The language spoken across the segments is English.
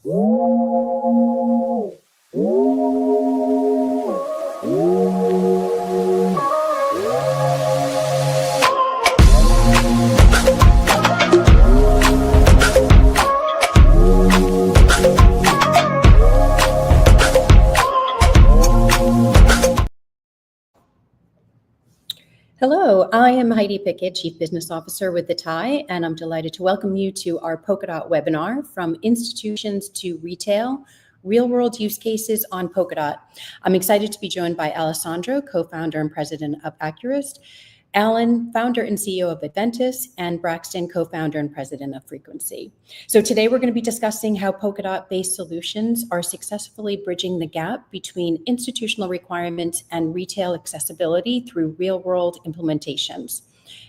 Hello, I am Heidi Pickett, Chief Business Officer with the TIE, and I'm delighted to welcome you to our Polkadot webinar, From Institutions to Retail, Real-World Use Cases on Polkadot. I'm excited to be joined by Alessandro, co-founder and president of Acurast, Alan, founder and CEO of Aventus, and Braxton, co-founder and president of Frequency. So today we're going to be discussing how Polkadot-based solutions are successfully bridging the gap between institutional requirements and retail accessibility through real-world implementations.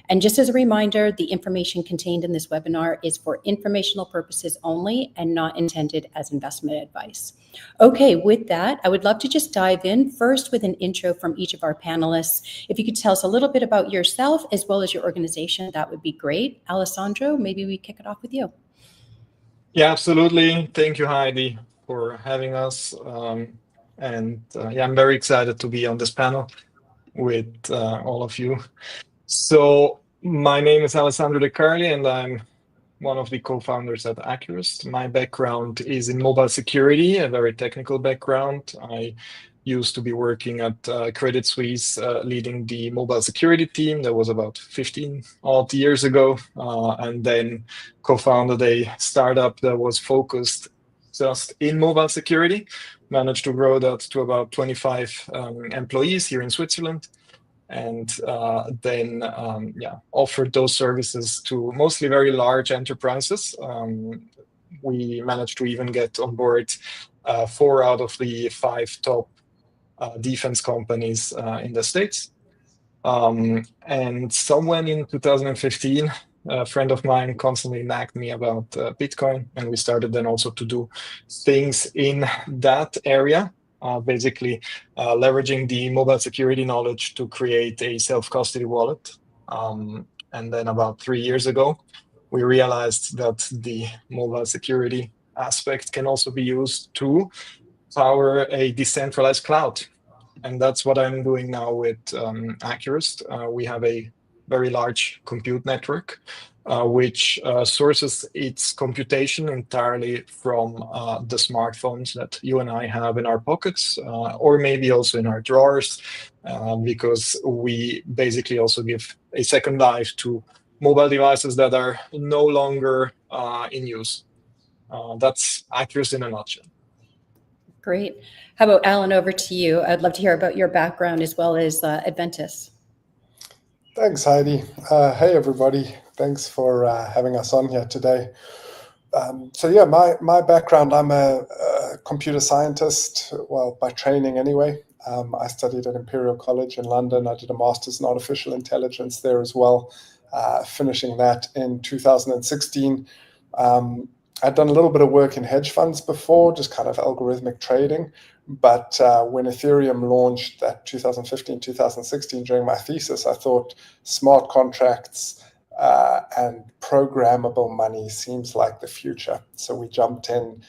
And just as a reminder, the information contained in this webinar is for informational purposes only and not intended as investment advice. Okay, with that, I would love to just dive in first with an intro from each of our panelists. If you could tell us a little bit about yourself as well as your organization, that would be great. Alessandro, maybe we kick it off with you. Yeah, absolutely. Thank you, Heidi, for having us. I'm very excited to be on this panel with all of you. So my name is Alessandro de Carli, and I'm one of the co-founders at Acurast. My background is in mobile security, a very technical background. I used to be working at Credit Suisse, leading the mobile security team. That was about 15 odd years ago, and then co-founded a startup that was focused just in mobile security. Managed to grow that to about 25 employees here in Switzerland. And then offered those services to mostly very large enterprises. We managed to even get on board 4 out of the 5 top defense companies in the States. And somewhere in 2015, a friend of mine constantly nagged me about Bitcoin, and we started then also to do things in that area. Basically leveraging the mobile security knowledge to create a self-custody wallet. And then about 3 years ago, we realized that the mobile security aspect can also be used to power a decentralized cloud. And that's what I'm doing now with Acurast. We have a very large compute network, which sources its computation entirely from the smartphones that you and I have in our pockets, or maybe also in our drawers, because we basically also give a second life to mobile devices that are no longer in use. That's Acurast in a nutshell. Great. How about Alan, over to you. I'd love to hear about your background as well as Aventus. Thanks, Heidi. Hey, everybody. Thanks for having us on here today. My background, I'm a computer scientist, well, by training anyway. I studied at Imperial College in London. I did a master's in artificial intelligence there as well, finishing that in 2016. I'd done a little bit of work in hedge funds before, just kind of algorithmic trading. But when Ethereum launched that 2015, 2016 during my thesis, I thought smart contracts and programmable money seems like the future. So we jumped in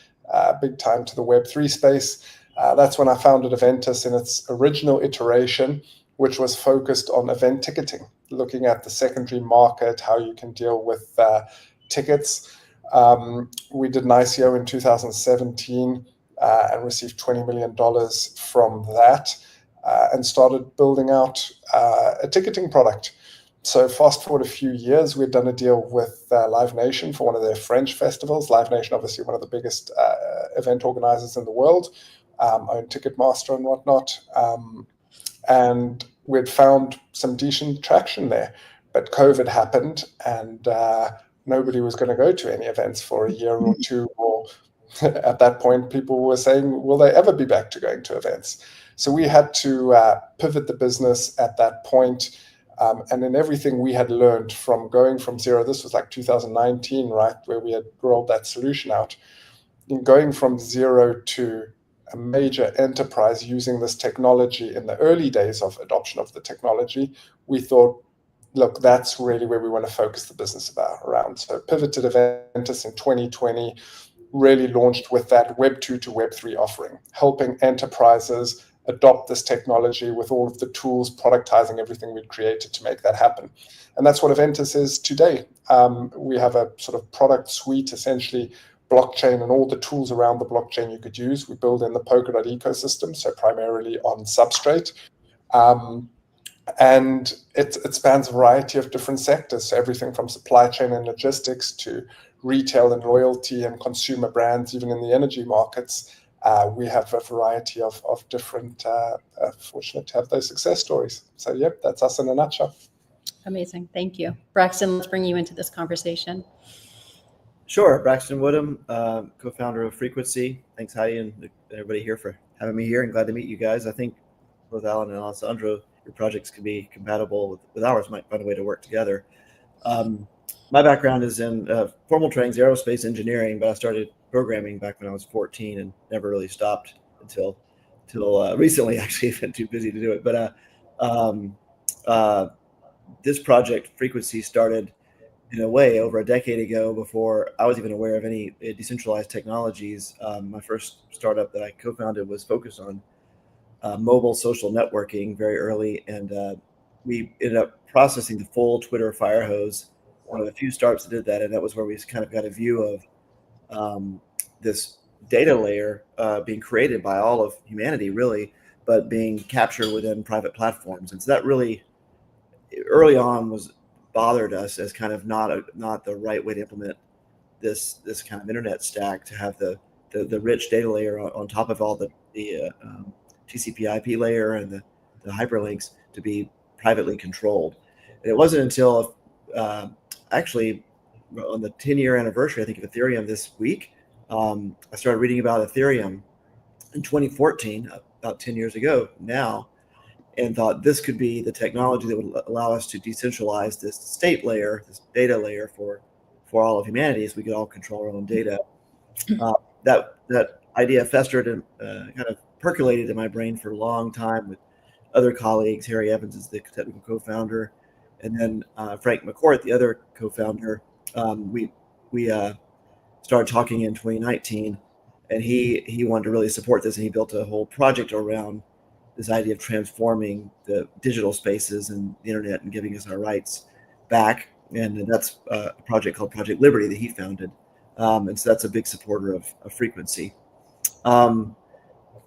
big time to the Web3 space. That's when I founded Aventus in its original iteration, which was focused on event ticketing, looking at the secondary market, how you can deal with tickets. We did an ICO in 2017 and received $20 million from that and started building out a ticketing product. So fast forward a few years, we'd done a deal with Live Nation for one of their French festivals. Live Nation, obviously one of the biggest event organizers in the world, owned Ticketmaster and whatnot. And we'd found some decent traction there. But COVID happened and nobody was going to go to any events for a year or two, or at that point, people were saying, will they ever be back to going to events? So we had to pivot the business at that point. And in everything we had learned from going from zero, this was like 2019, right, where we had rolled that solution out. In going from zero to a major enterprise using this technology in the early days of adoption of the technology, we thought, look, that's really where we want to focus the business around. So pivoted Aventus in 2020, really launched with that Web 2 to Web 3 offering, helping enterprises adopt this technology with all of the tools, productizing everything we'd created to make that happen. And that's what Aventus is today. We have a sort of product suite, essentially blockchain and all the tools around the blockchain you could use. We build in the Polkadot ecosystem, so primarily on Substrate. And it spans a variety of different sectors, so everything from supply chain and logistics to retail and loyalty and consumer brands, even in the energy markets. We have a variety of different, fortunate to have those success stories. So, yep, that's us in a nutshell. Amazing. Thank you. Braxton, let's bring you into this conversation. Sure. Braxton Woodham, co-founder of Frequency. Thanks, Heidi, and everybody here for having me here, and glad to meet you guys. I think both Alan and Alessandro, your projects can be compatible with ours, might find a way to work together. My background is in formal trainings, aerospace engineering, but I started programming back when I was 14 and never really stopped until recently. Actually, I've been too busy to do it. But this project, Frequency, started in a way over a decade ago, before I was even aware of any decentralized technologies. My first startup that I co-founded was focused on mobile social networking very early, and we ended up processing the full Twitter fire hose. One of the few startups that did that, and that was where we kind of got a view of this data layer being created by all of humanity, really, but being captured within private platforms. And so that really, early on, was bothered us as kind of not the right way to implement this kind of internet stack, to have the rich data layer on top of all the TCP/IP layer and the hyperlinks to be privately controlled. And it wasn't until actually on the 10-year anniversary, I think, of Ethereum this week, I started reading about Ethereum in 2014, about 10 years ago now, and thought this could be the technology that would allow us to decentralize this state layer, this data layer for all of humanity, as we could all control our own data. That idea festered and kind of percolated in my brain for a long time with other colleagues. Harry Evans is the technical co-founder, and then Frank McCourt, the other co-founder. We started talking in 2019, and he wanted to really support this, and he built a whole project around this idea of transforming the digital spaces and the internet and giving us our rights back. And that's a project called Project Liberty that he founded. And so that's a big supporter of Frequency.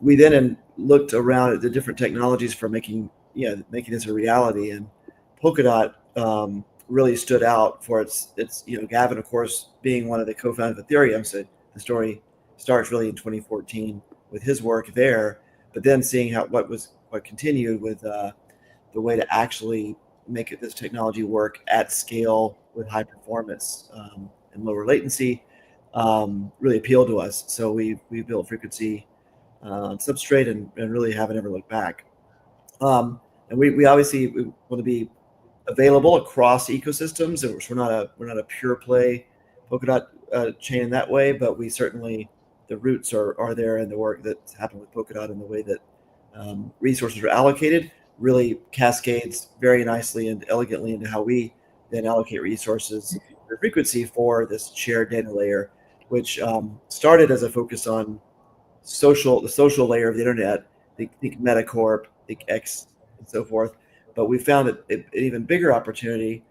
We then looked around at the different technologies for making this a reality. And Polkadot really stood out for its Gavin, of course, being one of the co-founders of Ethereum. So the story starts really in 2014 with his work there. But then seeing what continued with the way to actually make this technology work at scale with high performance and lower latency really appealed to us. So we built Frequency on Substrate and really haven't ever looked back. And we obviously want to be available across ecosystems. We're not a pure play Polkadot chain in that way, but we certainly, the roots are there in the work that's happened with Polkadot, and the way that resources are allocated really cascades very nicely and elegantly into how we then allocate resources for Frequency for this shared data layer, which started as a focus on the social layer of the internet, think Metacorp, think X, and so forth. But we found an even bigger opportunity,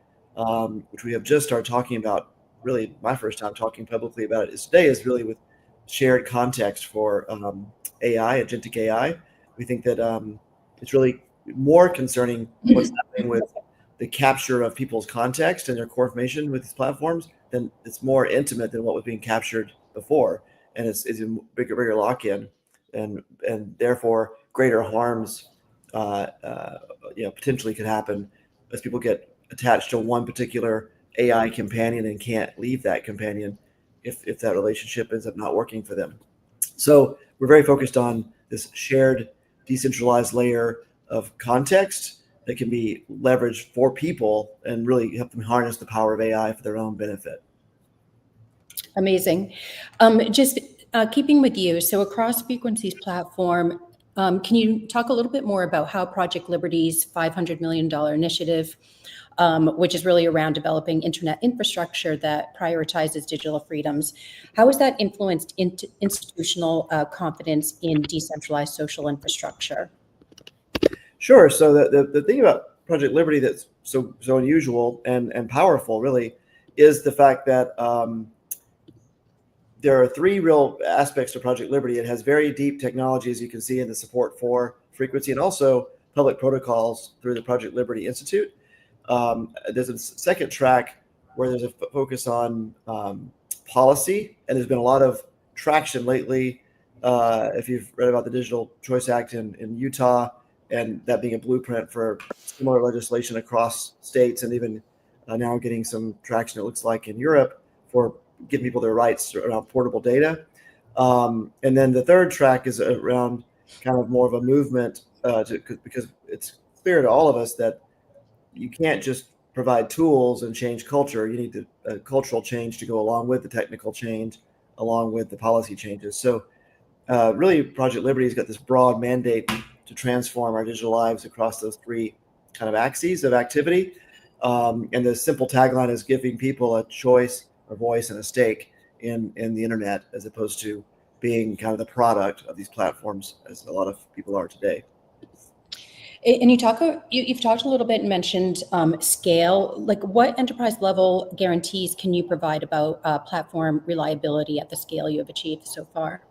which we have just started talking about. Really, my first time talking publicly about it today is really with shared context for AI, agentic AI. We think that it's really more concerning what's happening with the capture of people's context and their core information with these platforms. Then it's more intimate than what was being captured before, and it's a bigger lock-in, and therefore greater harms potentially could happen as people get attached to one particular AI companion and can't leave that companion if that relationship ends up not working for them. So we're very focused on this shared decentralized layer of context that can be leveraged for people and really help them harness the power of AI for their own benefit. Amazing. Just keeping with you, so across Frequency's platform, Can you talk a little bit more about how Project Liberty's $500 million initiative, which is really around developing internet infrastructure that prioritizes digital freedoms, how has that influenced institutional confidence in decentralized social infrastructure? Sure. So the thing about Project Liberty that's so unusual and powerful really is the fact that there are three real aspects to Project Liberty. It has very deep technology, as you can see in the support for frequency, and also public protocols through the Project Liberty Institute. There's a second track where there's a focus on policy, and there's been a lot of traction lately. If you've read about the Digital Choice Act in Utah, and that being a blueprint for similar legislation across states, and even now getting some traction, it looks like, in Europe for giving people their rights around portable data. And then the third track is around kind of more of a movement because it's clear to all of us that you can't just provide tools and change culture. You need a cultural change to go along with the technical change, along with the policy changes. So really, Project Liberty has got this broad mandate to transform our digital lives across those three kind of axes of activity. And the simple tagline is giving people a choice, a voice, and a stake in the internet, as opposed to being kind of the product of these platforms, as a lot of people are today. And you've talked a little bit and mentioned scale. Like, what enterprise level guarantees can you provide about platform reliability at the scale you have achieved so far?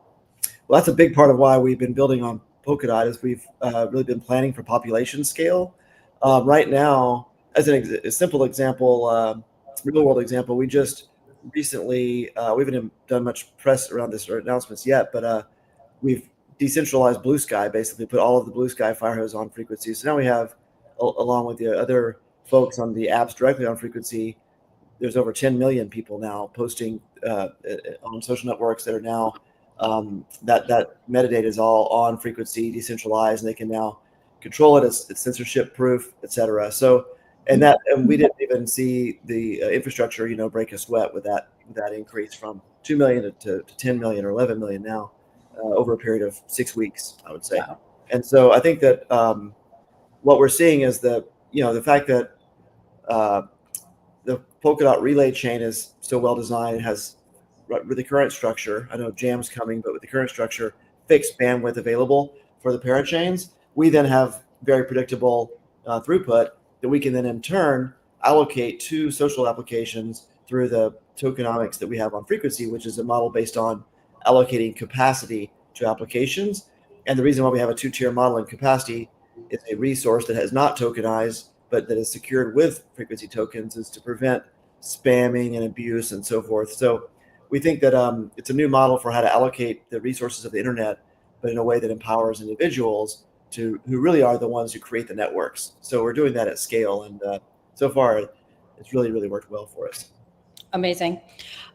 Well, that's a big part of why we've been building on Polkadot, is we've really been planning for population scale. Right now, as a simple example, real world example, we just recently, we haven't done much press around this or announcements yet, but we've decentralized Blue Sky, basically put all of the Blue Sky fire hose on frequency. So now we have, along with the other folks on the apps directly on frequency, there's over 10 million people now posting on social networks that are now, that metadata is all on frequency, decentralized, and they can now control it. It's censorship proof, et cetera. So, and we didn't even see the infrastructure, break a sweat with that increase from 2 million to 10 million or 11 million now over a period of 6 weeks, I would say. Wow. And so I think that what we're seeing is the fact that the Polkadot relay chain is so well designed, has, with the current structure, I know Jam's coming, but with the current structure, fixed bandwidth available for the parent chains, we then have very predictable throughput that we can then in turn allocate to social applications through the tokenomics that we have on frequency, which is a model based on allocating capacity to applications. And the reason why we have a two-tier model in capacity is a resource that has not tokenized, but that is secured with frequency tokens, is to prevent spamming and abuse and so forth. So we think that it's a new model for how to allocate the resources of the internet, but in a way that empowers individuals who really are the ones who create the networks. So we're doing that at scale, and so far it's really, really worked well for us. Amazing.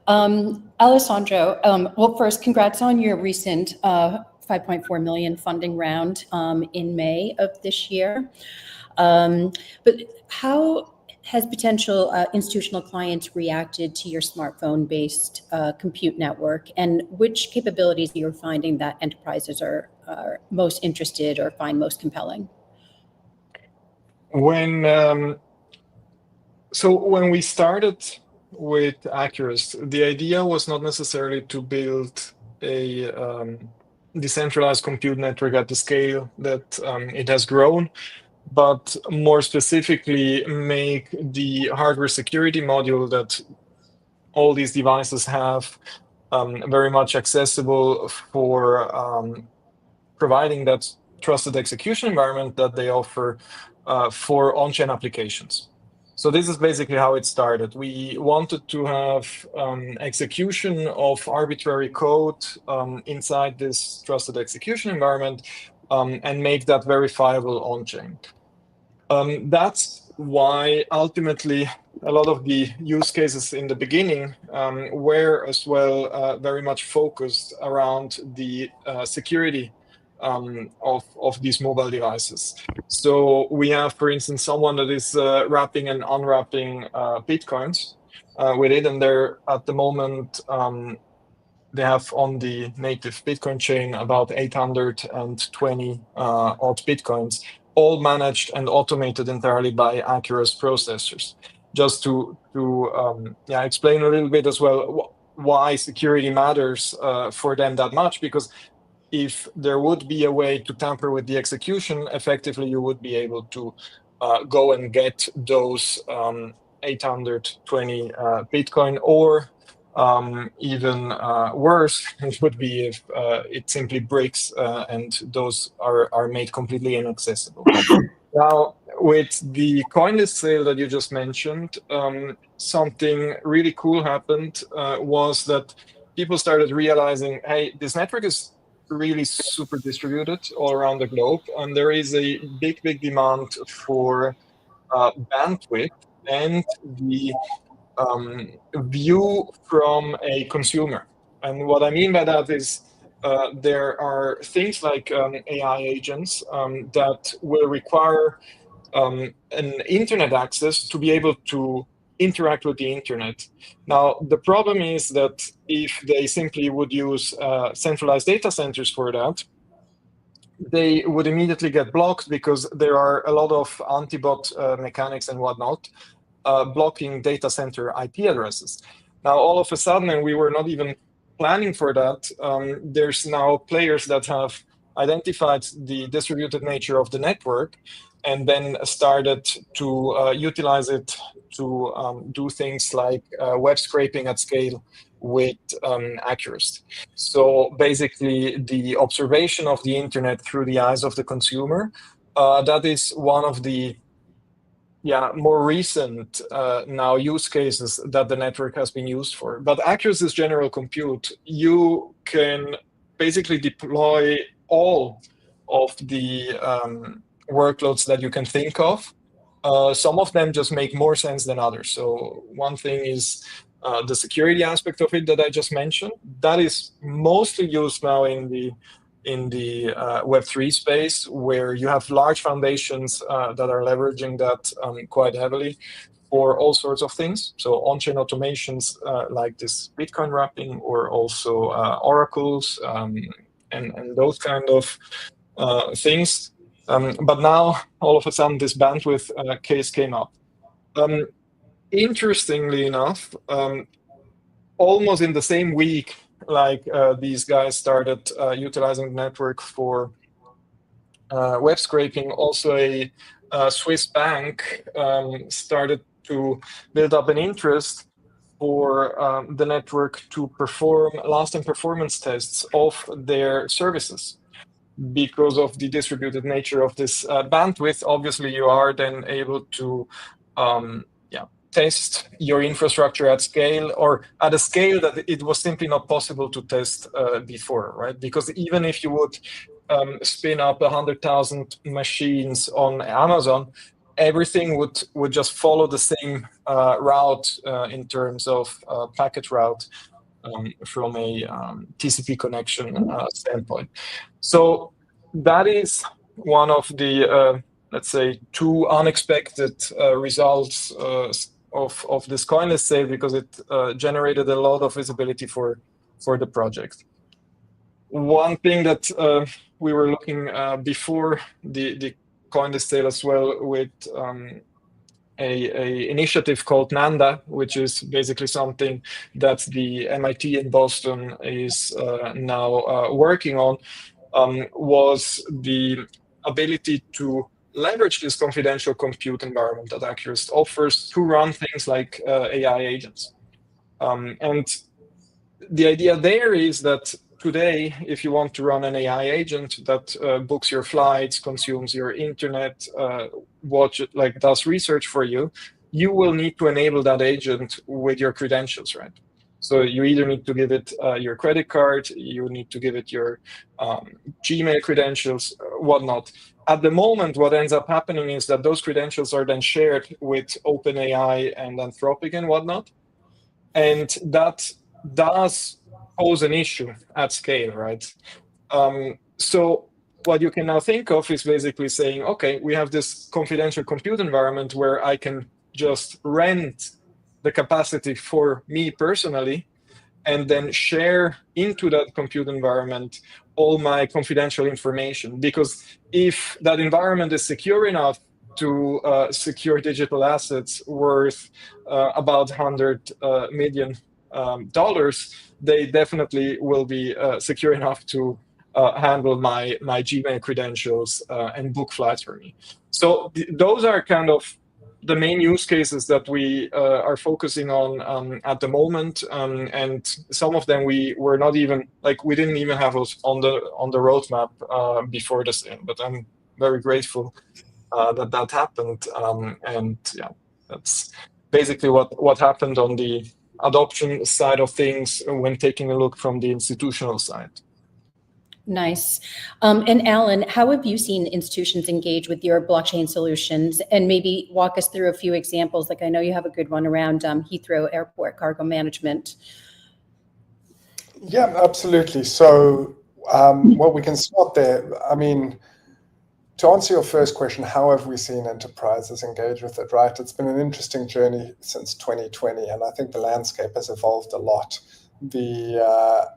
Alessandro, well, first, congrats on your recent 5.4 million funding round in May of this year. But how has potential institutional clients reacted to your smartphone-based compute network, and which capabilities you're finding that enterprises are most interested or find most compelling? When we started with Acurast, the idea was not necessarily to build a decentralized compute network at the scale that it has grown, but more specifically make the hardware security module that all these devices have very much accessible for providing that trusted execution environment that they offer for on-chain applications. So this is basically how it started. We wanted to have execution of arbitrary code inside this trusted execution environment and make that verifiable on-chain. That's why ultimately a lot of the use cases in the beginning were as well very much focused around the security of these mobile devices. So we have, for instance, someone that is wrapping and unwrapping Bitcoins with it, and they're at the moment they have on the native Bitcoin chain about 820 odd Bitcoins, all managed and automated entirely by Acurast processors. Just to explain a little bit as well why security matters for them that much, because if there would be a way to tamper with the execution, effectively you would be able to go and get those 820 Bitcoin, or even worse, it would be if it simply breaks and those are made completely inaccessible. Now, with the CoinList sale that you just mentioned, something really cool happened was that people started realizing, hey, this network is really super distributed all around the globe, and there is a big demand for bandwidth and the view from a consumer. And what I mean by that is there are things like AI agents that will require an internet access to be able to interact with the internet. Now, the problem is that if they simply would use centralized data centers for that, they would immediately get blocked because there are a lot of anti-bot mechanics and whatnot blocking data center IP addresses. Now, all of a sudden, and we were not even planning for that, there's now players that have identified the distributed nature of the network and then started to utilize it to do things like web scraping at scale with Acurast. So basically, the observation of the internet through the eyes of the consumer, that is one of the more recent now use cases that the network has been used for. But Acurast is general compute. You can basically deploy all of the workloads that you can think of. Some of them just make more sense than others. So one thing is the security aspect of it that I just mentioned. That is mostly used now in the Web3 space, where you have large foundations that are leveraging that quite heavily for all sorts of things. So on-chain automations like this Bitcoin wrapping, or also oracles and those kind of things. But now, all of a sudden, this bandwidth case came up. Interestingly enough, almost in the same week, like these guys started utilizing the network for web scraping, also a Swiss bank started to build up an interest for the network to perform lasting performance tests of their services. Because of the distributed nature of this bandwidth, obviously you are then able to test your infrastructure at scale, or at a scale that it was simply not possible to test before, right? Because even if you would spin up 100,000 machines on Amazon, everything would just follow the same route in terms of packet route from a TCP connection standpoint. So that is one of the, let's say, two unexpected results of this CoinList sale, because it generated a lot of visibility for the project. One thing that we were looking before the CoinList sale as well with a initiative called Nanda, which is basically something that the MIT in Boston is now working on, was the ability to leverage this confidential compute environment that Acurast offers to run things like AI agents. And the idea there is that today, if you want to run an AI agent that books your flights, consumes your internet, does research for you, you will need to enable that agent with your credentials, right? So you either need to give it your credit card, you need to give it your Gmail credentials, whatnot. At the moment, what ends up happening is that those credentials are then shared with OpenAI and Anthropic and whatnot. And that does pose an issue at scale, right? So what you can now think of is basically saying, okay, we have this confidential compute environment where I can just rent the capacity for me personally, and then share into that compute environment all my confidential information. Because if that environment is secure enough to secure digital assets worth about $100 million, they definitely will be secure enough to handle my Gmail credentials and book flights for me. So those are kind of the main use cases that we are focusing on at the moment, and some of them we were not even we didn't even have us on the roadmap before this thing. But I'm very grateful that happened, and yeah, that's basically what happened on the adoption side of things when taking a look from the institutional side. Nice. And Alan, how have you seen institutions engage with your blockchain solutions? And maybe walk us through a few examples. Like I know you have a good one around Heathrow Airport cargo management. Yeah, absolutely. So, well, we can start there. I mean, to answer your first question, how have we seen enterprises engage with it, right? It's been an interesting journey since 2020, and I think the landscape has evolved a lot. The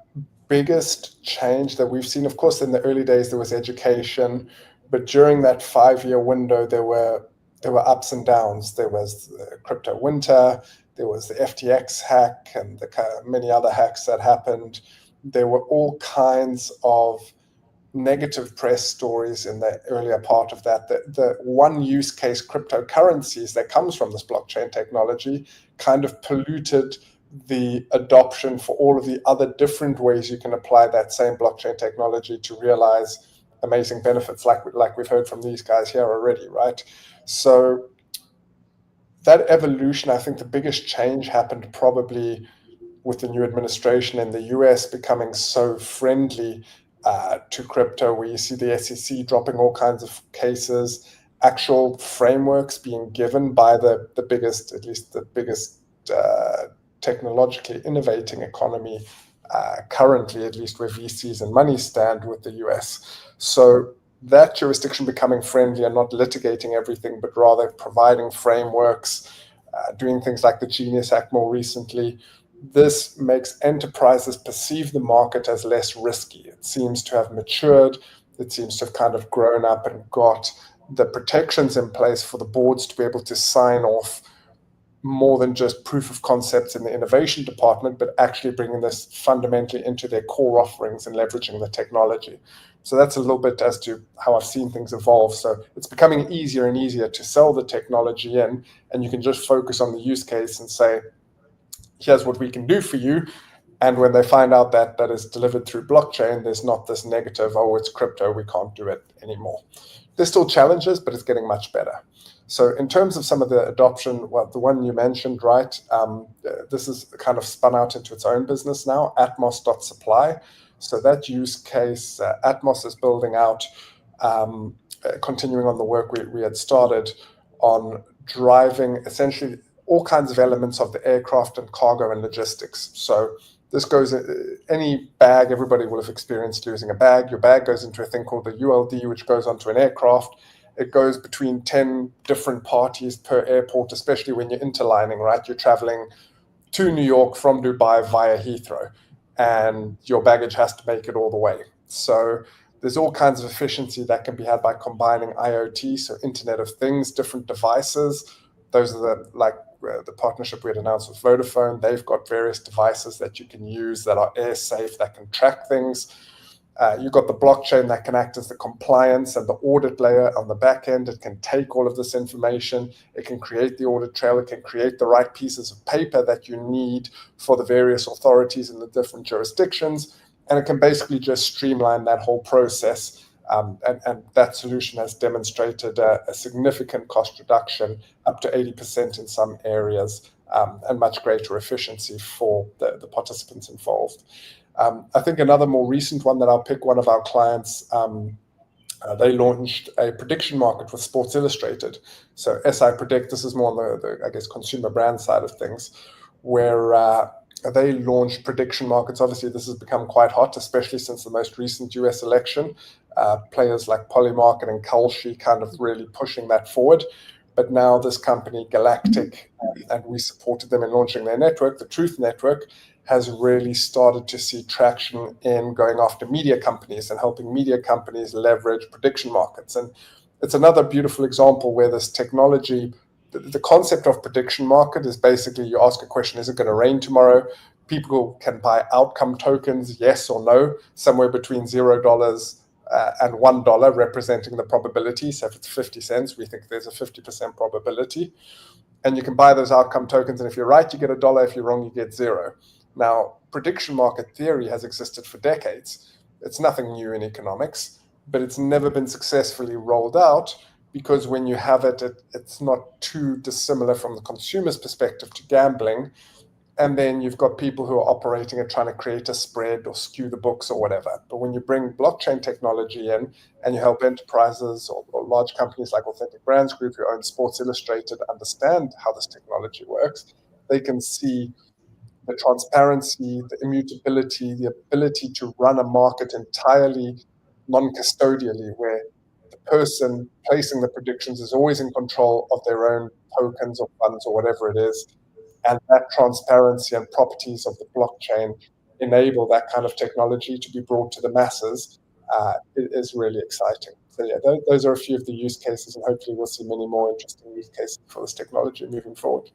biggest change that we've seen, of course, in the early days, there was education, but during that 5-year window, there were ups and downs. There was the crypto winter, there was the FTX hack, and many other hacks that happened. There were all kinds of negative press stories in the earlier part of that. The one use case, cryptocurrencies, that comes from this blockchain technology kind of polluted the adoption for all of the other different ways you can apply that same blockchain technology to realize amazing benefits, like we've heard from these guys here already, right? So that evolution, I think the biggest change happened probably with the new administration in the US becoming so friendly to crypto, where you see the SEC dropping all kinds of cases, actual frameworks being given by the biggest, at least the biggest technologically innovating economy currently, at least where VCs and money stand with the US. So that jurisdiction becoming friendly and not litigating everything, but rather providing frameworks, doing things like the Genius Act more recently. This makes enterprises perceive the market as less risky. It seems to have matured. It seems to have kind of grown up and got the protections in place for the boards to be able to sign off more than just proof of concepts in the innovation department, but actually bringing this fundamentally into their core offerings and leveraging the technology. So that's a little bit as to how I've seen things evolve. So it's becoming easier and easier to sell the technology in, and you can just focus on the use case and say, here's what we can do for you. And when they find out that that is delivered through blockchain, there's not this negative, oh, it's crypto, we can't do it anymore. There's still challenges, but it's getting much better. So in terms of some of the adoption, well, the one you mentioned, right, this is kind of spun out into its own business now, Atmos.supply. So that use case, Atmos is building out, continuing on the work we had started on driving essentially all kinds of elements of the aircraft and cargo and logistics. So this goes, any bag, everybody will have experienced losing a bag. Your bag goes into a thing called the ULD, which goes onto an aircraft. It goes between 10 different parties per airport, especially when you're interlining, right? You're traveling to New York from Dubai via Heathrow, and your baggage has to make it all the way. So there's all kinds of efficiency that can be had by combining IoT, so Internet of Things, different devices. Those are the partnership we had announced with Vodafone. They've got various devices that you can use that are air safe, that can track things. You've got the blockchain that can act as the compliance and the audit layer on the back end. It can take all of this information. It can create the audit trail. It can create the right pieces of paper that you need for the various authorities in the different jurisdictions. And it can basically just streamline that whole process. And that solution has demonstrated a significant cost reduction, up to 80% in some areas, and much greater efficiency for the participants involved. I think another more recent one that I'll pick, one of our clients, they launched a prediction market with Sports Illustrated. So SI Predict, this is more on the I guess, consumer brand side of things, where they launched prediction markets. Obviously, this has become quite hot, especially since the most recent US election. Players like Polymarket and Kalshi kind of really pushing that forward. But now this company, Galactic, and we supported them in launching their network, the Truth Network, has really started to see traction in going after media companies and helping media companies leverage prediction markets. And it's another beautiful example where this technology, the concept of prediction market is basically you ask a question, is it going to rain tomorrow? People can buy outcome tokens, yes or no, somewhere between $0 and $1, representing the probability. So if it's 50 cents, we think there's a 50% probability. And you can buy those outcome tokens, and if you're right, you get $1. If you're wrong, you get 0. Now, prediction market theory has existed for decades. It's nothing new in economics, but it's never been successfully rolled out, because when you have it, it's not too dissimilar from the consumer's perspective to gambling. And then you've got people who are operating and trying to create a spread or skew the books or whatever. But when you bring blockchain technology in and you help enterprises or large companies like Authentic Brands Group, who own Sports Illustrated, understand how this technology works, they can see the transparency, the immutability, the ability to run a market entirely non-custodially, where the person placing the predictions is always in control of their own tokens or funds or whatever it is. And that transparency and properties of the blockchain enable that kind of technology to be brought to the masses. It is really exciting. So yeah, those are a few of the use cases, and hopefully we'll see many more interesting use cases for this technology moving forward.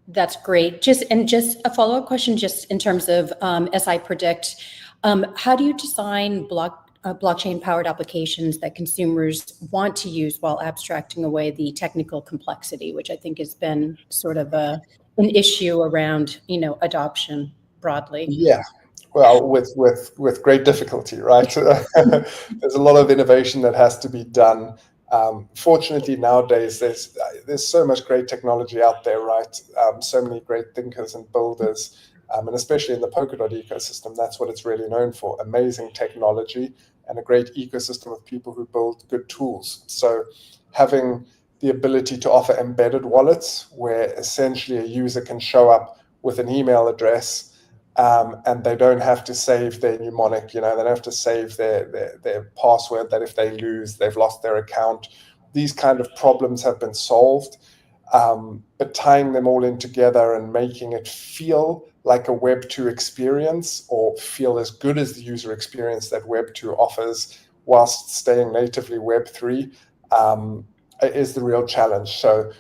That's great. Just a follow-up question, just in terms of SI Predict, how do you design blockchain-powered applications that consumers want to use while abstracting away the technical complexity, which I think has been sort of an issue around, adoption broadly? Yeah, well, with great difficulty, right? There's a lot of innovation that has to be done. Fortunately, nowadays there's so much great technology out there, right? So many great thinkers and builders, and especially in the Polkadot ecosystem, that's what it's really known for: amazing technology and a great ecosystem of people who build good tools. So having the ability to offer embedded wallets, where essentially a user can show up with an email address, and they don't have to save their mnemonic, they don't have to save their password, that if they lose, they've lost their account. These kind of problems have been solved, but tying them all in together and making it feel like a Web 2 experience, or feel as good as the user experience that Web 2 offers whilst staying natively Web 3, is the real challenge. So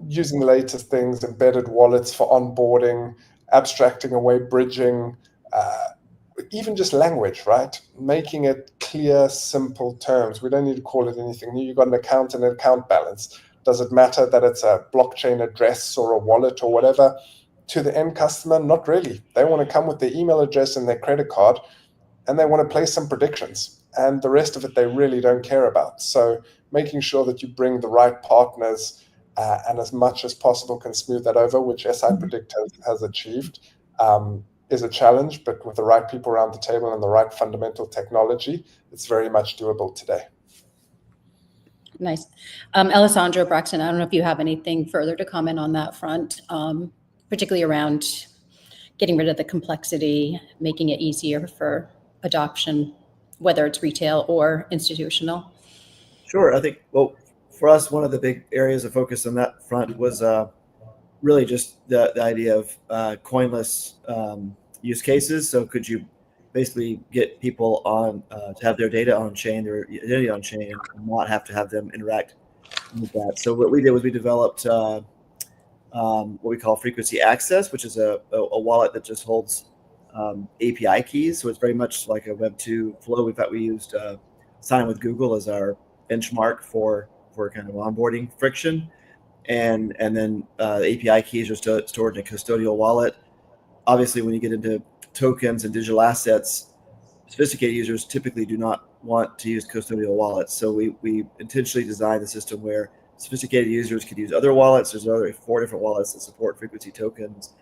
using the latest things, embedded wallets for onboarding, abstracting away bridging, even just language, right? Making it clear, simple terms. We don't need to call it anything new. You've got an account and an account balance. Does it matter that it's a blockchain address or a wallet or whatever? To the end customer, not really. They want to come with their email address and their credit card, and they want to place some predictions. And the rest of it, they really don't care about. So making sure that you bring the right partners and as much as possible can smooth that over, which SI Predict has achieved, is a challenge. But with the right people around the table and the right fundamental technology, it's very much doable today. Nice. Alessandro, Braxton, I don't know if you have anything further to comment on that front, particularly around getting rid of the complexity, making it easier for adoption, whether it's retail or institutional. Sure. I think, well, for us, one of the big areas of focus on that front was really just the idea of coinless use cases. So could you basically get people on to have their data on chain, their identity on chain, and not have to have them interact with that? So what we did was we developed what we call frequency access, which is a wallet that just holds API keys. So it's very much like a Web 2 flow. In fact, we used Sign with Google as our benchmark for kind of onboarding friction. And then the API keys are stored in a custodial wallet. Obviously, when you get into tokens and digital assets, sophisticated users typically do not want to use custodial wallets. So we intentionally designed the system where sophisticated users could use other wallets. There's 4 different wallets that support frequency tokens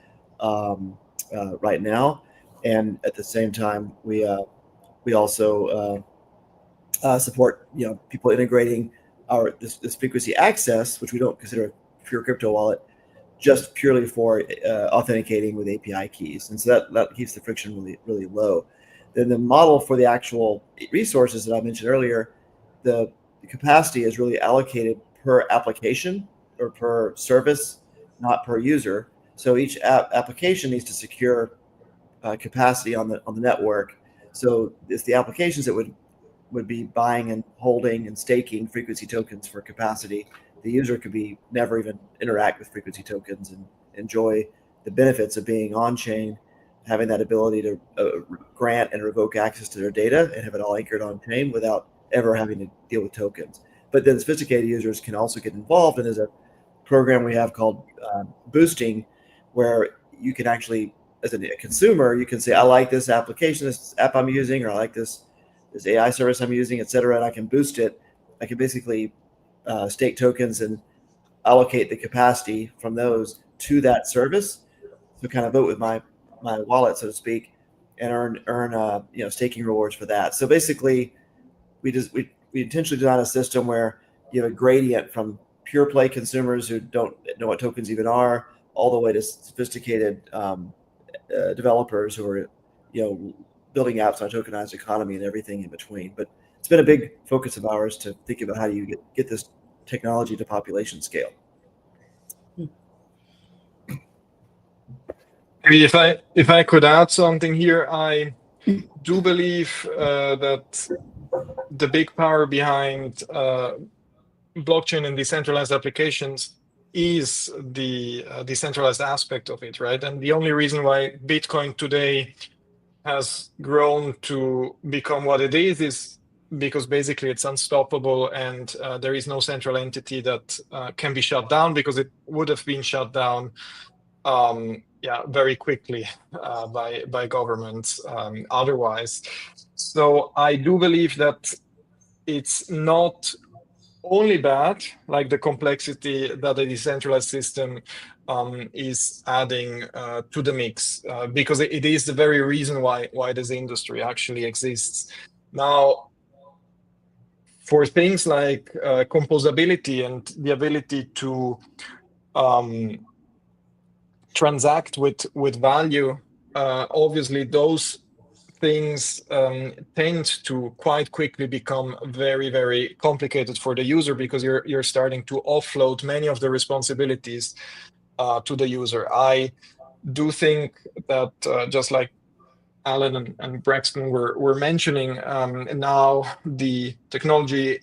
right now. And at the same time, we also support people integrating this frequency access, which we don't consider a pure crypto wallet, just purely for authenticating with API keys. And so that keeps the friction really, really low. Then the model for the actual resources that I mentioned earlier, the capacity is really allocated per application or per service, not per user. So each application needs to secure capacity on the network. So it's the applications that would be buying and holding and staking frequency tokens for capacity. The user could never even interact with frequency tokens and enjoy the benefits of being on chain, having that ability to grant and revoke access to their data and have it all anchored on chain without ever having to deal with tokens. But then sophisticated users can also get involved, and there's a program we have called boosting, where you can actually, as a consumer, you can say, I like this application, this app I'm using, or I like this AI service I'm using, et cetera, and I can boost it. I can basically stake tokens and allocate the capacity from those to that service. So kind of vote with my wallet, so to speak, and earn staking rewards for that. So basically, we intentionally designed a system where you have a gradient from pure play consumers who don't know what tokens even are, all the way to sophisticated developers who are building apps on a tokenized economy and everything in between. But it's been a big focus of ours to think about how do you get this technology to population scale. Maybe if I could add something here, I do believe that the big power behind blockchain and decentralized applications is the decentralized aspect of it, right? And the only reason why Bitcoin today has grown to become what it is because basically it's unstoppable, and there is no central entity that can be shut down, because it would have been shut down very quickly by governments otherwise. So I do believe that it's not only bad, like the complexity that a decentralized system is adding to the mix, because it is the very reason why this industry actually exists. Now, for things like composability and the ability to transact with value, obviously those things tend to quite quickly become very, very complicated for the user, because you're starting to offload many of the responsibilities to the user. I do think that just like Alan and Braxton were mentioning, now the technology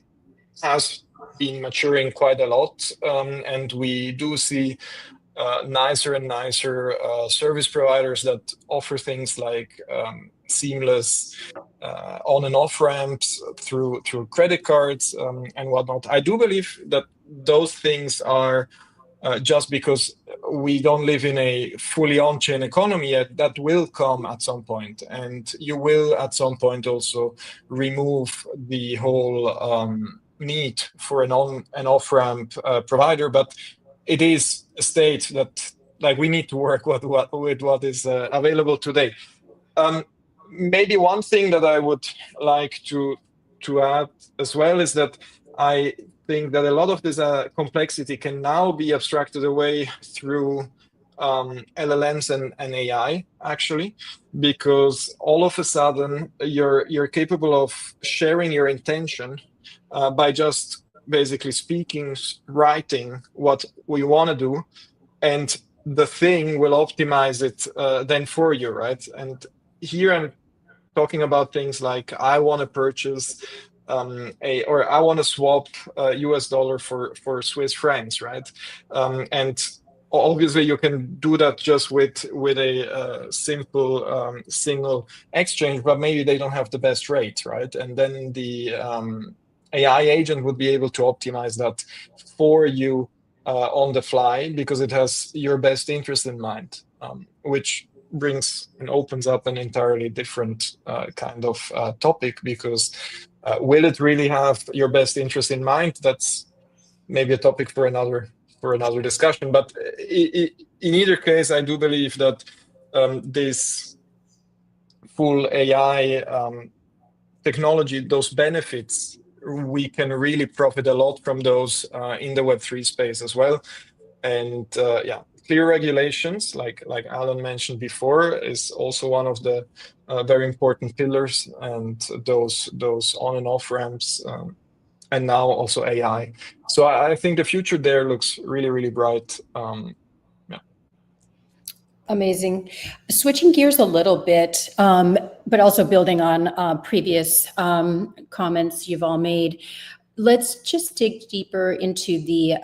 has been maturing quite a lot, and we do see nicer and nicer service providers that offer things like seamless on and off ramps through credit cards and whatnot. I do believe that those things are just because we don't live in a fully on-chain economy yet. That will come at some point, and you will at some point also remove the whole need for an on and off ramp provider. But it is a state that, like, we need to work with what is available today. Maybe one thing that I would like to add as well is that I think that a lot of this complexity can now be abstracted away through LLMs and AI, actually, because all of a sudden you're capable of sharing your intention by just basically speaking, writing what we want to do, and the thing will optimize it then for you, right? And here I'm talking about things like, I want to purchase or I want to swap US dollar for Swiss francs, right? And obviously you can do that just with a simple single exchange, but maybe they don't have the best rate, right? And then the AI agent would be able to optimize that for you on the fly, because it has your best interest in mind, which brings and opens up an entirely different kind of topic, because will it really have your best interest in mind? That's maybe a topic for another discussion. But in either case, I do believe that this full AI technology, those benefits, we can really profit a lot from those in the Web3 space as well. And clear regulations, like Alan mentioned before, is also one of the very important pillars, and those on and off ramps, and now also AI. So I think the future there looks really, really bright. Amazing. Switching gears a little bit, but also building on previous comments you've all made, let's just dig deeper into the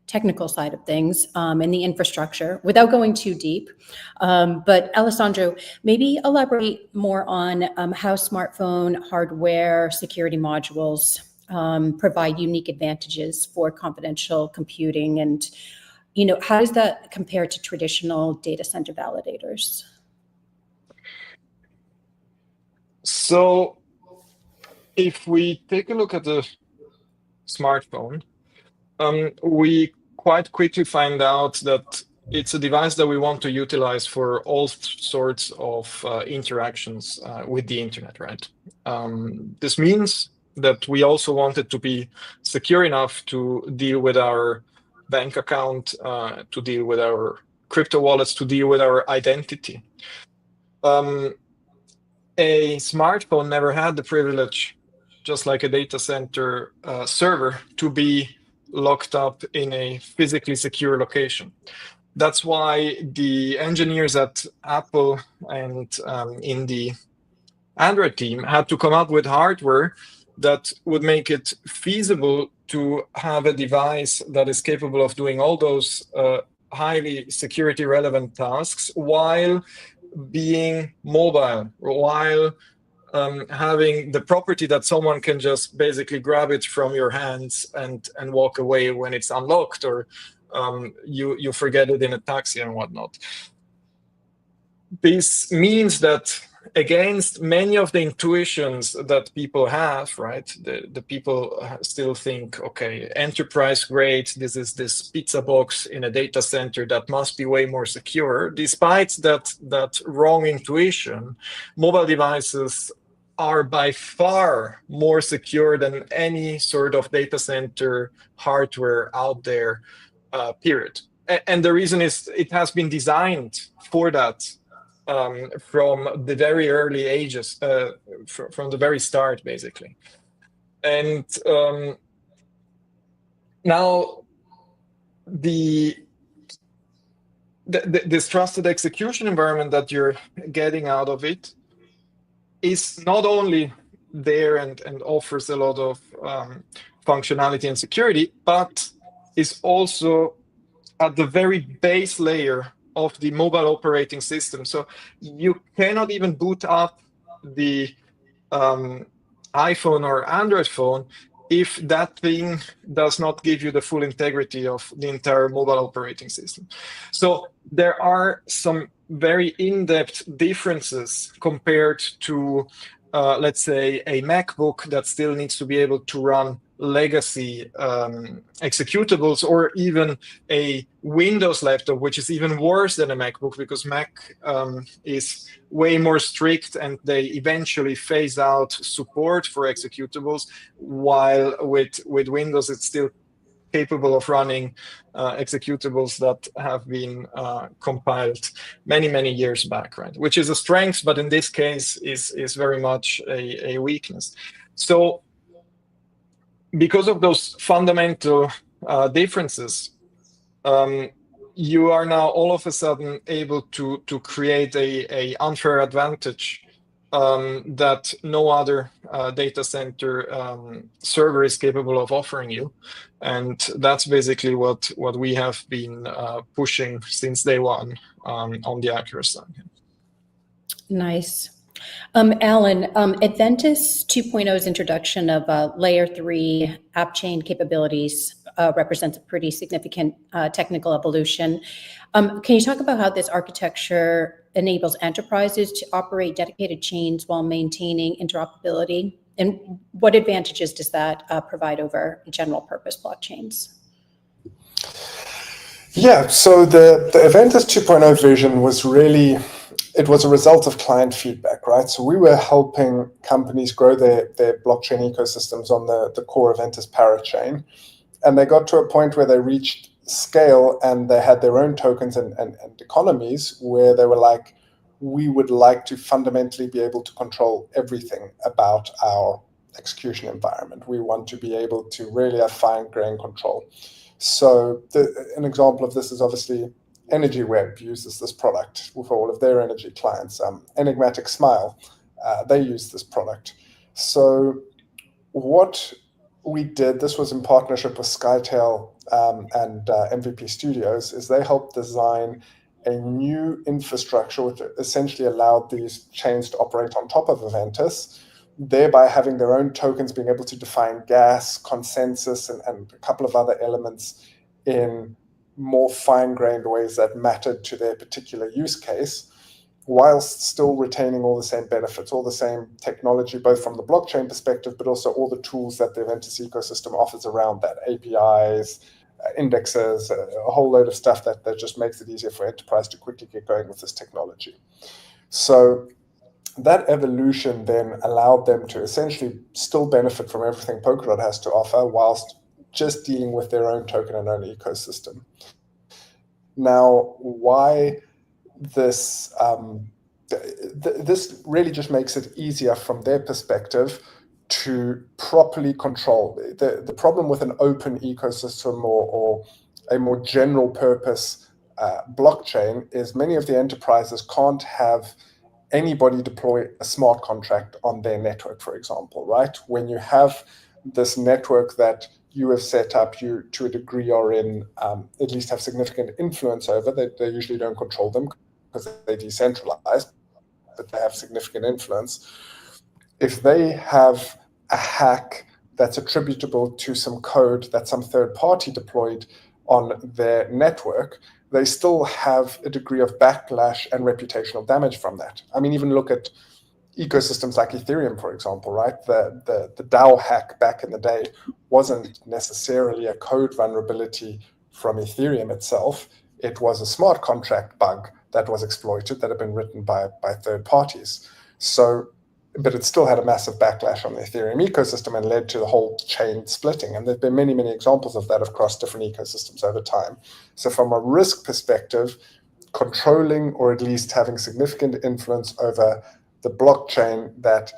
technical side of things and the infrastructure without going too deep. But Alessandro, maybe elaborate more on how smartphone hardware security modules provide unique advantages for confidential computing, and how does that compare to traditional data center validators? So if we take a look at the smartphone, we quite quickly find out that it's a device that we want to utilize for all sorts of interactions with the internet, right? This means that we also want it to be secure enough to deal with our bank account, to deal with our crypto wallets, to deal with our identity. A smartphone never had the privilege, just like a data center server, to be locked up in a physically secure location. That's why the engineers at Apple and in the Android team had to come up with hardware that would make it feasible to have a device that is capable of doing all those highly security relevant tasks while being mobile, while having the property that someone can just basically grab it from your hands and walk away when it's unlocked, or you forget it in a taxi and whatnot. This means that against many of the intuitions that people have, right? The people still think, okay, enterprise grade, this is this pizza box in a data center that must be way more secure. Despite that wrong intuition, mobile devices are by far more secure than any sort of data center hardware out there, period. And the reason is it has been designed for that. From the very early ages, from the very start, basically. And now this trusted execution environment that you're getting out of it is not only there and offers a lot of functionality and security, but is also at the very base layer of the mobile operating system. So you cannot even boot up the iPhone or Android phone if that thing does not give you the full integrity of the entire mobile operating system. So there are some very in-depth differences compared to, let's say, a MacBook that still needs to be able to run legacy executables, or even a Windows laptop, which is even worse than a MacBook, because Mac is way more strict and they eventually phase out support for executables, while with Windows it's still capable of running executables that have been compiled many years back, right? Which is a strength, but in this case is very much a weakness. So because of those fundamental differences, you are now all of a sudden able to create a unfair advantage that no other data center server is capable of offering you. And that's basically what we have been pushing since day one on the Acurast side. Nice. Alan, Aventus 2.0's introduction of layer 3 app chain capabilities represents a pretty significant technical evolution. Can you talk about how this architecture enables enterprises to operate dedicated chains while maintaining interoperability? And what advantages does that provide over general purpose blockchains? Yeah, so the Aventus 2.0 vision was really, it was a result of client feedback, right? So we were helping companies grow their blockchain ecosystems on the core Aventus parachain. And they got to a point where they reached scale and they had their own tokens and economies where they were like, we would like to fundamentally be able to control everything about our execution environment. We want to be able to really have fine-grained control. So an example of this is obviously Energy Web uses this product for all of their energy clients. Enigmatic Smile, they use this product. So what we did, this was in partnership with Skytail and MVP Studios, is they helped design a new infrastructure which essentially allowed these chains to operate on top of Aventus, thereby having their own tokens, being able to define gas, consensus, and a couple of other elements in more fine-grained ways that mattered to their particular use case, whilst still retaining all the same benefits, all the same technology, both from the blockchain perspective, but also all the tools that the Aventus ecosystem offers around that, APIs, indexes, a whole load of stuff that just makes it easier for enterprise to quickly get going with this technology. So that evolution then allowed them to essentially still benefit from everything Polkadot has to offer, whilst just dealing with their own token and own ecosystem. Now, why this this really just makes it easier from their perspective to properly control. The problem with an open ecosystem or a more general purpose blockchain is many of the enterprises can't have anybody deploy a smart contract on their network, for example, right? When you have this network that you have set up, you to a degree are in, at least have significant influence over, they usually don't control them because they're decentralized, but they have significant influence. If they have a hack that's attributable to some code that some third party deployed on their network, they still have a degree of backlash and reputational damage from that. I mean, even look at ecosystems like Ethereum, for example, right? The DAO hack back in the day wasn't necessarily a code vulnerability from Ethereum itself. It was a smart contract bug that was exploited that had been written by third parties. So, but it still had a massive backlash on the Ethereum ecosystem and led to the whole chain splitting. And there've been many, many examples of that across different ecosystems over time. So from a risk perspective, controlling or at least having significant influence over the blockchain that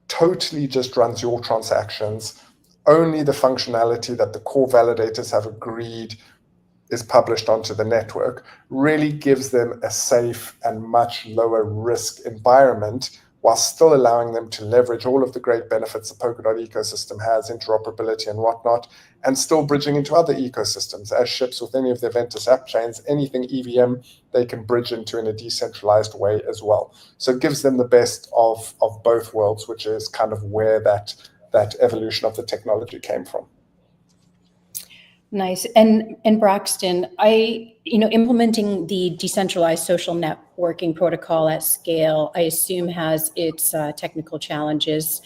totally just runs your transactions, only the functionality that the core validators have agreed is published onto the network, really gives them a safe and much lower risk environment, while still allowing them to leverage all of the great benefits the Polkadot ecosystem has, interoperability and whatnot, and still bridging into other ecosystems. As ships with any of the Aventus app chains, anything EVM, they can bridge into in a decentralized way as well. So it gives them the best of both worlds, which is kind of where that evolution of the technology came from. Nice. And Braxton, implementing the decentralized social networking protocol at scale, I assume has its technical challenges.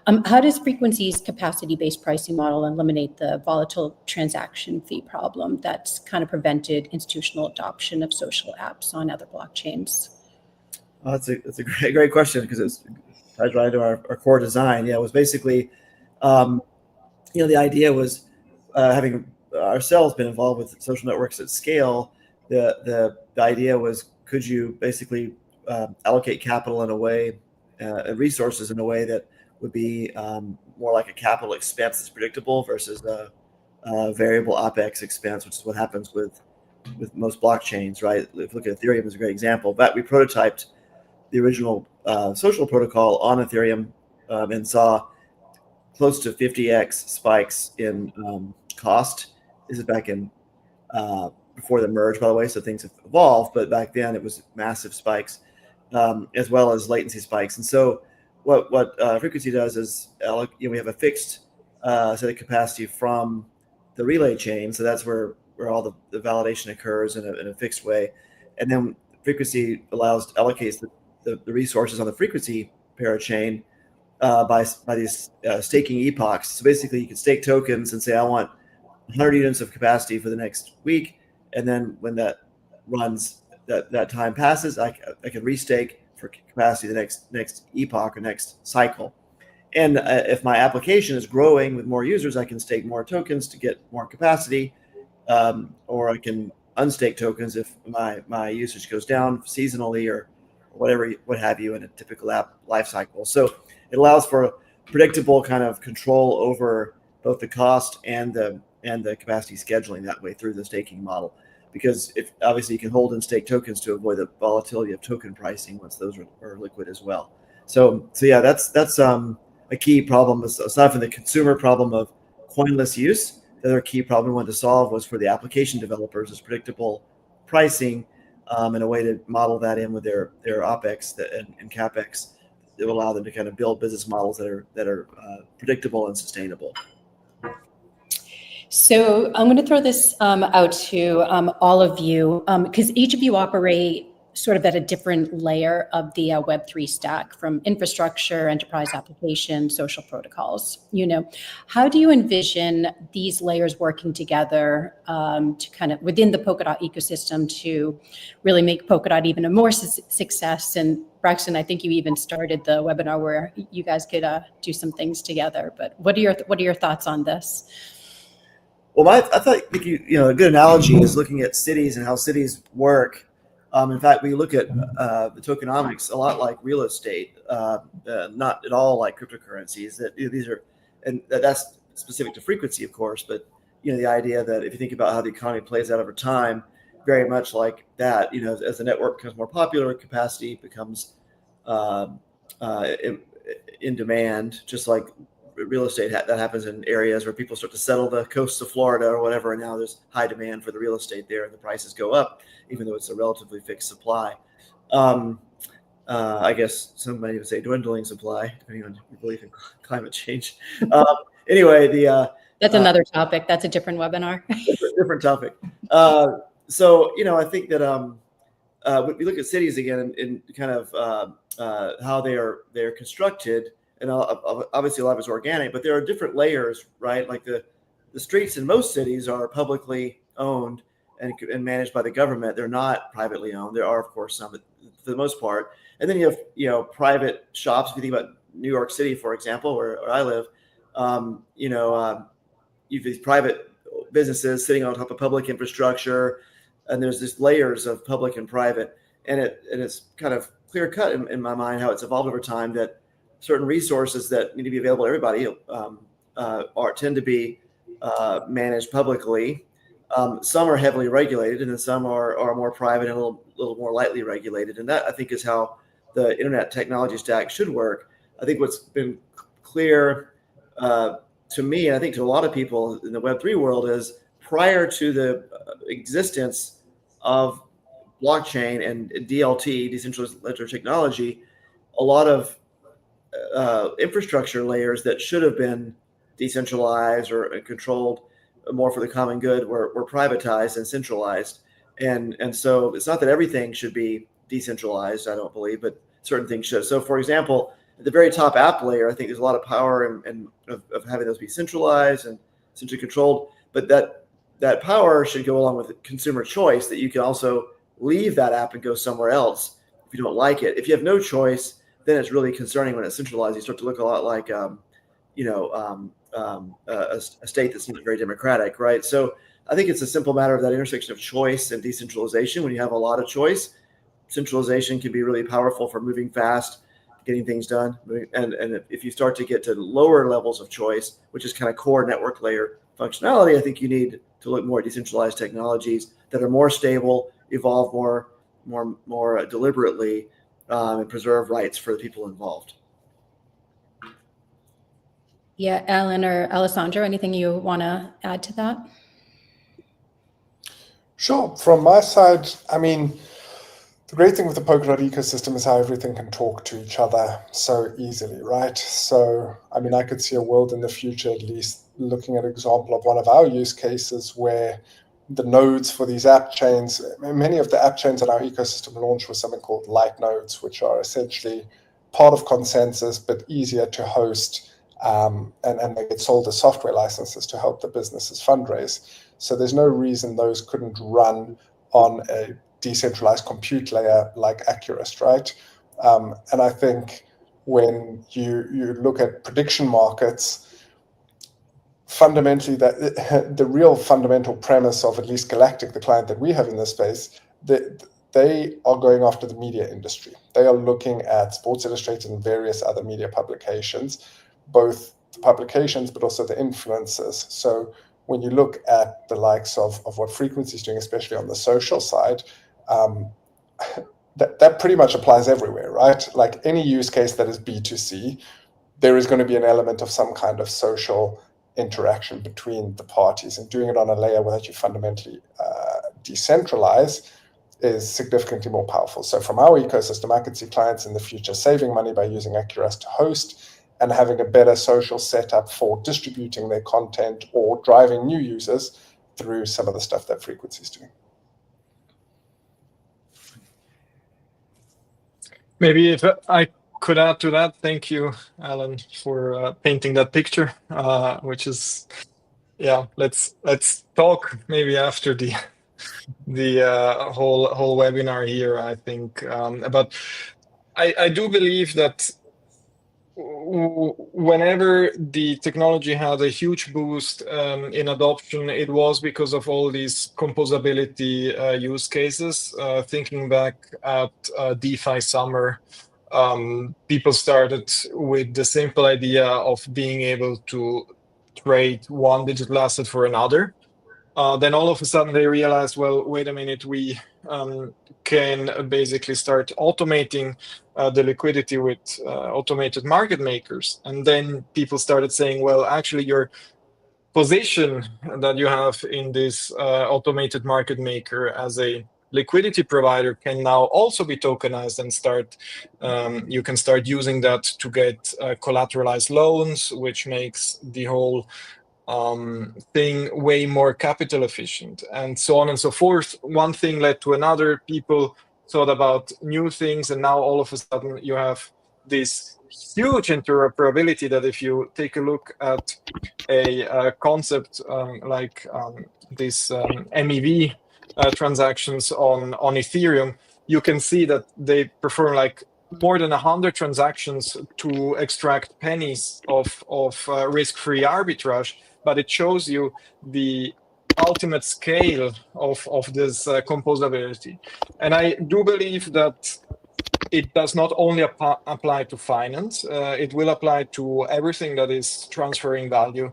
How does Frequency's capacity-based pricing model eliminate the volatile transaction fee problem that's kind of prevented institutional adoption of social apps on other blockchains? That's a great question, because it ties right into our core design. Yeah, it was basically, the idea was having ourselves been involved with social networks at scale. The idea was, could you basically allocate capital in a way, resources in a way that would be more like a capital expense that's predictable versus a variable OpEx expense, which is what happens with most blockchains, right? If you look at Ethereum as a great example, but we prototyped the original social protocol on Ethereum and saw close to 50x spikes in cost. This is back in before the merge, by the way, so things have evolved, but back then it was massive spikes, as well as latency spikes. And so what Frequency does is, we have a fixed set of capacity from the relay chain, so that's where all the validation occurs in a fixed way, and then Frequency allocates the resources on the Frequency parachain by these staking epochs. So basically, you can stake tokens and say, I want 100 units of capacity for the next week, and then when that runs, that time passes, I can restake for capacity the next epoch or next cycle. And if my application is growing with more users, I can stake more tokens to get more capacity, or I can unstake tokens if my usage goes down seasonally or what have you in a typical app life cycle. So it allows for predictable kind of control over both the cost and the capacity scheduling that way through the staking model. because if obviously you can hold and stake tokens to avoid the volatility of token pricing once those are liquid as well. So yeah, that's a key problem. Aside from the consumer problem of coinless use, the other key problem we wanted to solve was for the application developers is predictable pricing, and a way to model that in with their OpEx and CapEx that will allow them to kind of build business models that are predictable and sustainable. So I'm going to throw this out to all of you, because each of you operate sort of at a different layer of the Web3 stack, from infrastructure, enterprise application, social protocols. How do you envision these layers working together to kind of within the Polkadot ecosystem to really make Polkadot even a more success? And Braxton, I think you even started the webinar where you guys could do some things together. But what are your thoughts on this? Well, I thought a good analogy is looking at cities and how cities work. In fact, we look at the tokenomics a lot like real estate, not at all like cryptocurrencies. That these are, and that's specific to frequency, of course. But the idea that if you think about how the economy plays out over time, very much like that. As the network becomes more popular, capacity becomes in demand, just like real estate that happens in areas where people start to settle the coasts of Florida or whatever, and now there's high demand for the real estate there, and the prices go up, even though it's a relatively fixed supply. I guess somebody would say dwindling supply, depending on your belief in climate change. Anyway, that's another topic. That's a different webinar. different topic. So I think that we look at cities again and kind of how they're constructed. And obviously a lot of it's organic, but there are different layers, right? Like the streets in most cities are publicly owned and managed by the government. They're not privately owned. There are, of course, some, but for the most part. And then you have private shops. If you think about New York City, for example, where I live, you have these private businesses sitting on top of public infrastructure, and there's these layers of public and private. And it's kind of clear cut in my mind how it's evolved over time that certain resources that need to be available to everybody tend to be managed publicly. Some are heavily regulated, and then some are more private and a little more lightly regulated. And that, I think, is how the internet technology stack should work. I think what's been clear to me, and I think to a lot of people in the Web3 world, is prior to the existence of blockchain and DLT, decentralized ledger technology, a lot of infrastructure layers that should have been decentralized or controlled more for the common good were privatized and centralized. And so it's not that everything should be decentralized, I don't believe, but certain things should. So for example, at the very top app layer, I think there's a lot of power and of having those be centralized and centrally controlled, but that power should go along with consumer choice, that you can also leave that app and go somewhere else if you don't like it. If you have no choice, then it's really concerning when it's centralized. You start to look a lot like, a state that's not very democratic, right? So I think it's a simple matter of that intersection of choice and decentralization. When you have a lot of choice, centralization can be really powerful for moving fast, getting things done. And if you start to get to lower levels of choice, which is kind of core network layer functionality, I think you need to look more at decentralized technologies that are more stable, evolve more deliberately, and preserve rights for the people involved. Yeah, Alan or Alessandro, anything you want to add to that? Sure. From my side, I mean, the great thing with the Polkadot ecosystem is how everything can talk to each other so easily, right? So, I mean, I could see a world in the future, at least looking at an example of one of our use cases where the nodes for these app chains, many of the app chains in our ecosystem launched with something called light nodes, which are essentially part of consensus, but easier to host. And they get sold as software licenses to help the businesses fundraise. So there's no reason those couldn't run on a decentralized compute layer like Acurast, right? And I think when you look at prediction markets, fundamentally, the real fundamental premise of at least Galactic, the client that we have in this space, they are going after the media industry. They are looking at Sports Illustrated and various other media publications, both the publications, but also the influencers. So when you look at the likes of what Frequency is doing, especially on the social side, that pretty much applies everywhere, right? Like any use case that is B2C, there is going to be an element of some kind of social interaction between the parties, and doing it on a layer that you fundamentally decentralize is significantly more powerful. So from our ecosystem, I could see clients in the future saving money by using Acurast to host and having a better social setup for distributing their content or driving new users through some of the stuff that Frequency is doing. Maybe if I could add to that, thank you, Alan, for painting that picture, which is, yeah, let's talk maybe after the whole webinar here, I think, but I do believe that whenever the technology had a huge boost in adoption, it was because of all these composability use cases. Thinking back at DeFi summer, people started with the simple idea of being able to trade one digital asset for another. Then all of a sudden they realized, well, wait a minute, we can basically start automating the liquidity with automated market makers. And then people started saying, well, actually your position that you have in this automated market maker as a liquidity provider can now also be tokenized and start. You can start using that to get collateralized loans, which makes the whole thing way more capital efficient, and so on and so forth. One thing led to another. People thought about new things, and now all of a sudden you have this huge interoperability that if you take a look at a concept like this MEV transactions on Ethereum, you can see that they perform like more than 100 transactions to extract pennies of risk-free arbitrage, but it shows you the ultimate scale of this composability. And I do believe that it does not only apply to finance, it will apply to everything that is transferring value.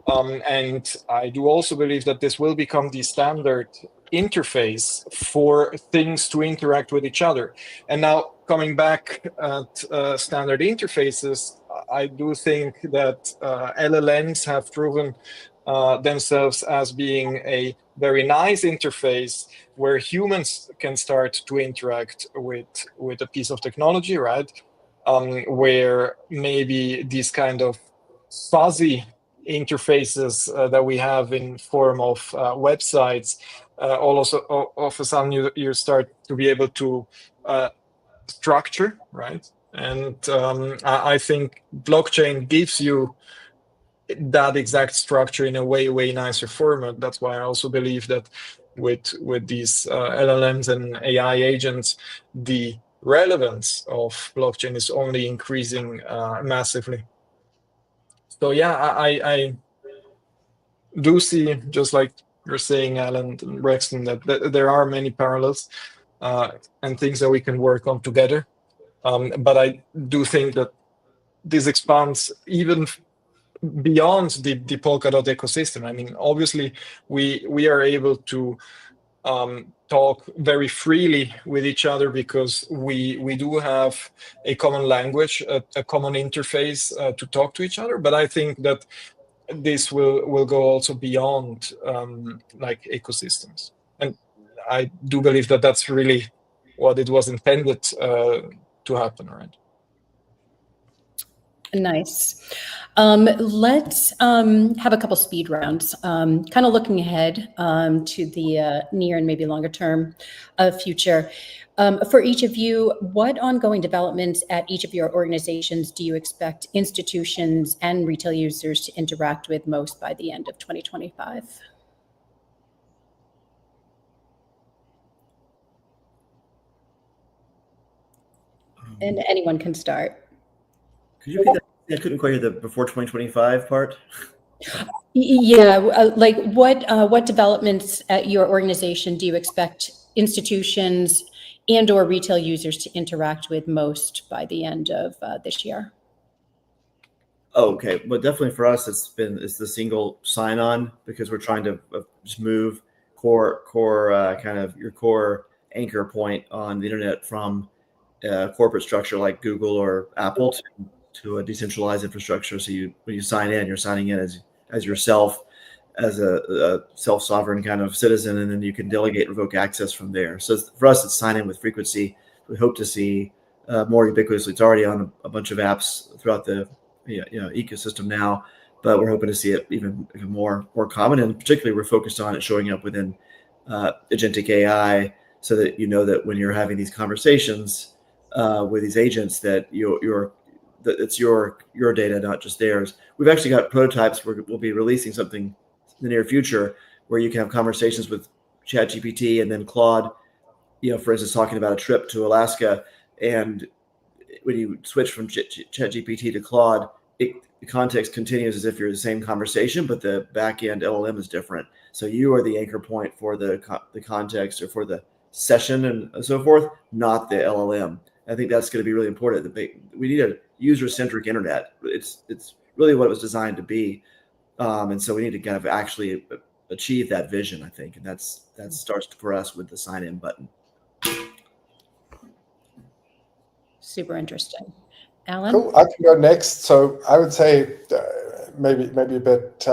And I do also believe that this will become the standard interface for things to interact with each other. And now coming back at standard interfaces, I do think that LLMs have proven themselves as being a very nice interface where humans can start to interact with a piece of technology, right? Where maybe these kind of fuzzy interfaces that we have in form of websites, all of a sudden you start to be able to structure, right? And I think blockchain gives you that exact structure in a way nicer format. That's why I also believe that with these LLMs and AI agents, the relevance of blockchain is only increasing massively. So yeah, I do see, just like you're saying, Alan and Braxton, that there are many parallels and things that we can work on together. But I do think that this expands even beyond the Polkadot ecosystem. I mean, obviously, we are able to talk very freely with each other because we do have a common language, a common interface to talk to each other. But I think that this will go also beyond like ecosystems, and I do believe that that's really what it was intended to happen, right? Nice. Let's have a couple speed rounds, kind of looking ahead to the near and maybe longer term future. For each of you, what ongoing developments at each of your organizations do you expect institutions and retail users to interact with most by the end of 2025? And anyone can start. Could you repeat that? I couldn't quite hear the before 2025 part. Yeah, like what developments at your organization do you expect institutions and or retail users to interact with most by the end of this year? Oh, okay, but definitely for us, it's the single sign-on, because we're trying to just move core kind of your core anchor point on the internet from a corporate structure like Google or Apple to a decentralized infrastructure. So when you sign in, you're signing in as yourself, as a self-sovereign kind of citizen, and then you can delegate, revoke access from there. So for us, it's sign in with frequency. We hope to see more ubiquitously. It's already on a bunch of apps throughout the ecosystem now, but we're hoping to see it even more common. And particularly, we're focused on it showing up within agentic AI, so that that when you're having these conversations with these agents, that that it's your data, not just theirs. We've actually got prototypes where we'll be releasing something in the near future where you can have conversations with ChatGPT and then Claude, for instance, talking about a trip to Alaska. And when you switch from ChatGPT to Claude, the context continues as if you're the same conversation, but the back-end LLM is different. So you are the anchor point for the context, or for the session and so forth, not the LLM. I think that's going to be really important. We need a user-centric internet. It's really what it was designed to be. And so we need to kind of actually achieve that vision, I think. And that starts for us with the sign-in button. Super interesting. Alan? Cool. I can go next. So I would say maybe a bit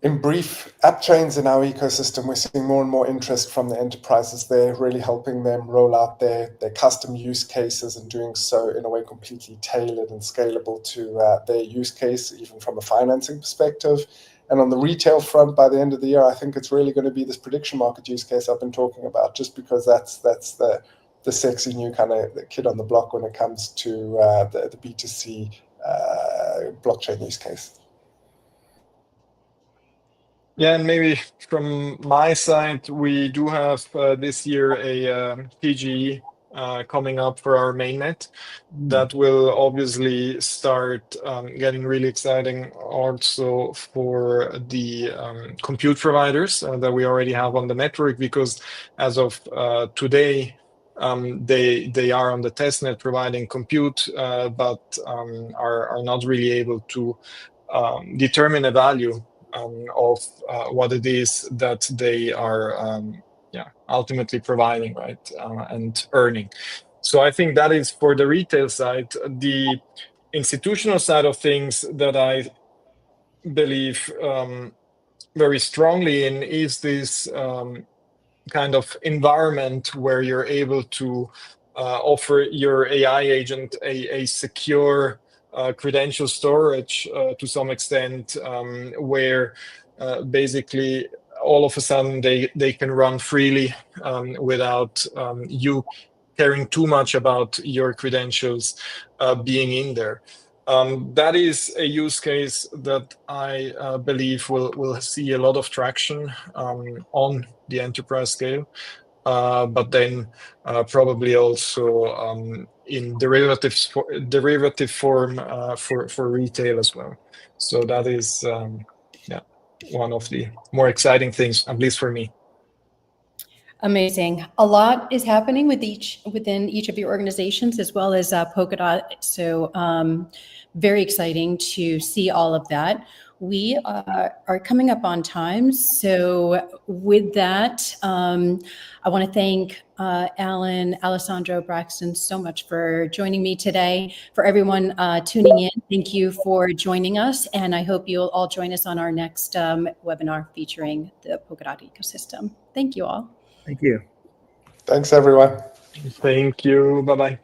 in brief, app chains in our ecosystem, we're seeing more and more interest from the enterprises there, really helping them roll out their custom use cases, and doing so in a way completely tailored and scalable to their use case, even from a financing perspective. And on the retail front, by the end of the year, I think it's really going to be this prediction market use case I've been talking about, just because that's the sexy new kind of kid on the block when it comes to the B2C blockchain use case. Yeah, and maybe from my side, we do have this year a PGE coming up for our mainnet. That will obviously start getting really exciting also for the compute providers that we already have on the network, because as of today, they are on the testnet providing compute, but are not really able to determine a value of what it is that they are ultimately providing, right, and earning. So I think that is for the retail side. The institutional side of things that I believe very strongly in is this kind of environment where you're able to offer your AI agent a secure credential storage to some extent, where basically all of a sudden they can run freely without you caring too much about your credentials being in there. That is a use case that I believe will see a lot of traction on the enterprise scale, but then probably also in derivative form for retail as well. So that is one of the more exciting things, at least for me. Amazing. A lot is happening within each of your organizations, as well as Polkadot. So very exciting to see all of that. We are coming up on time. So with that, I want to thank Alan, Alessandro, Braxton so much for joining me today. For everyone tuning in, thank you for joining us. And I hope you'll all join us on our next webinar featuring the Polkadot ecosystem. Thank you all. Thank you. Thanks, everyone. Thank you. Bye-bye.